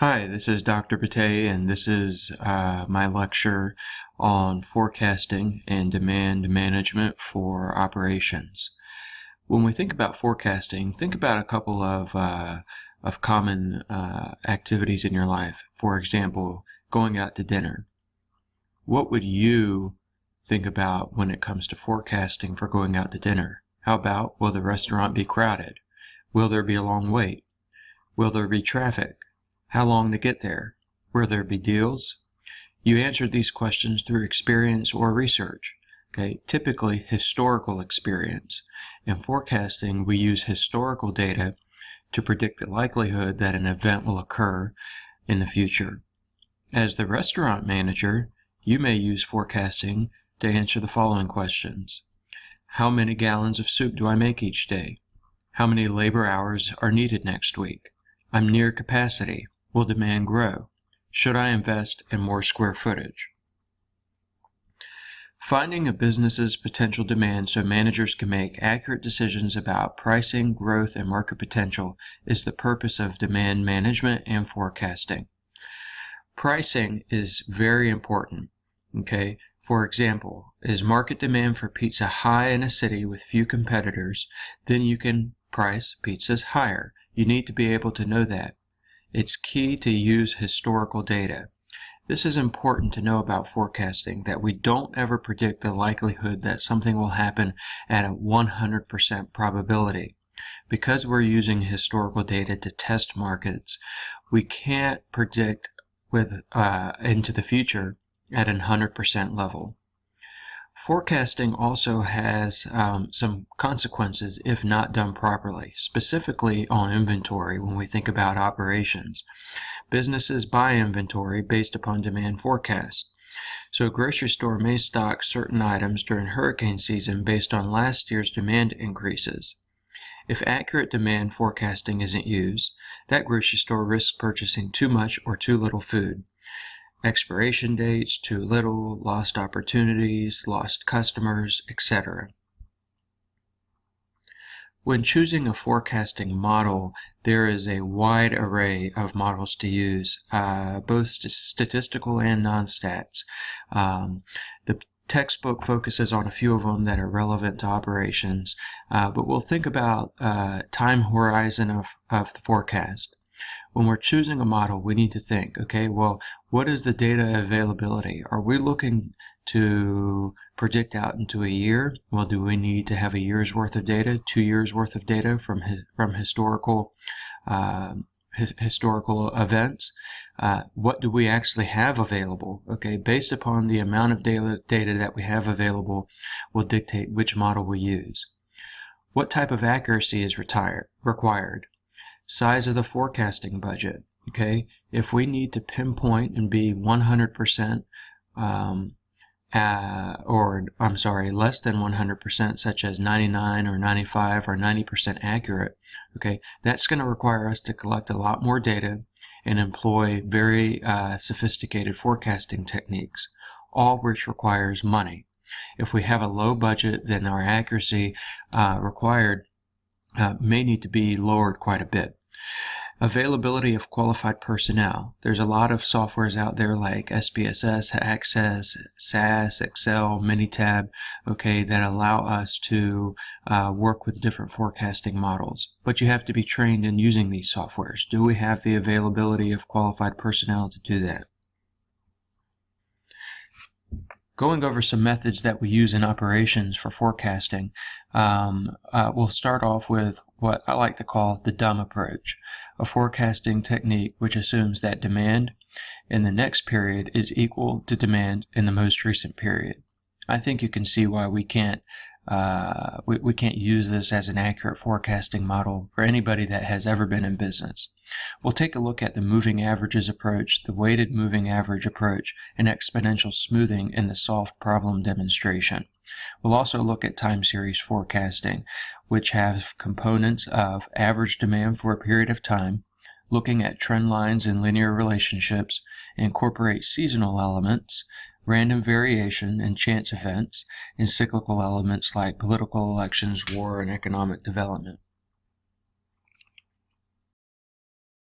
Hi, this is Dr. Bate, and this is my lecture on forecasting and demand management for operations. When we think about forecasting, think about a couple of common activities in your life. For example, going out to dinner. What would you think about when it comes to forecasting for going out to dinner? How about, will the restaurant be crowded? Will there be a long wait? Will there be traffic? How long to get there? Will there be deals? You answered these questions through experience or research. Okay, typically historical experience. In forecasting, we use historical data to predict the likelihood that an event will occur in the future. As the restaurant manager, you may use forecasting to answer the following questions. How many gallons of soup do I make each day? How many labor hours are needed next week? I'm near capacity. Will demand grow? Should I invest in more square footage? Finding a business's potential demand so managers can make accurate decisions about pricing, growth, and market potential is the purpose of demand management and forecasting. Pricing is very important. Okay, for example, is market demand for pizza high in a city with few competitors? Then you can price pizzas higher. You need to be able to know that. It's key to use historical data. This is important to know about forecasting, that we don't ever predict the likelihood that something will happen at a 100% probability. Because we're using historical data to test markets, we can't predict into the future at a 100% level. Forecasting also has some consequences if not done properly, specifically on inventory when we think about operations. Businesses buy inventory based upon demand forecasts. So a grocery store may stock certain items during hurricane season based on last year's demand increases. If accurate demand forecasting isn't used, that grocery store risks purchasing too much or too little food. Expiration dates, too little, lost opportunities, lost customers, etc. When choosing a forecasting model, there is a wide array of models to use, both statistical and non-stats. The textbook focuses on a few of them that are relevant to operations, but we'll think about time horizon of the forecast. When we're choosing a model, we need to think, okay, well, what is the data availability? Are we looking to predict out into a year? Well, do we need to have a year's worth of data, 2 years worth of data from historical events? What do we actually have available? Okay, based upon the amount of data that we have available will dictate which model we use. What type of accuracy is required? Size of the forecasting budget. Okay, if we need to pinpoint and be 100% less than 100%, such as 99 or 95 or 90% accurate, okay, that's going to require us to collect a lot more data and employ very sophisticated forecasting techniques, all which requires money. If we have a low budget, then our accuracy required may need to be lowered quite a bit. Availability of qualified personnel. There's a lot of softwares out there like SPSS, Access, SAS, Excel, Minitab, okay, that allow us to work with different forecasting models. But you have to be trained in using these softwares. Do we have the availability of qualified personnel to do that? Going over some methods that we use in operations for forecasting, we'll start off with what I like to call the dumb approach, a forecasting technique which assumes that demand in the next period is equal to demand in the most recent period. I think you can see why we can't use this as an accurate forecasting model for anybody that has ever been in business. We'll take a look at the moving averages approach, the weighted moving average approach, and exponential smoothing in the solved problem demonstration. We'll also look at time series forecasting, which have components of average demand for a period of time, looking at trend lines and linear relationships, incorporate seasonal elements, random variation and chance events, and cyclical elements like political elections, war, and economic development.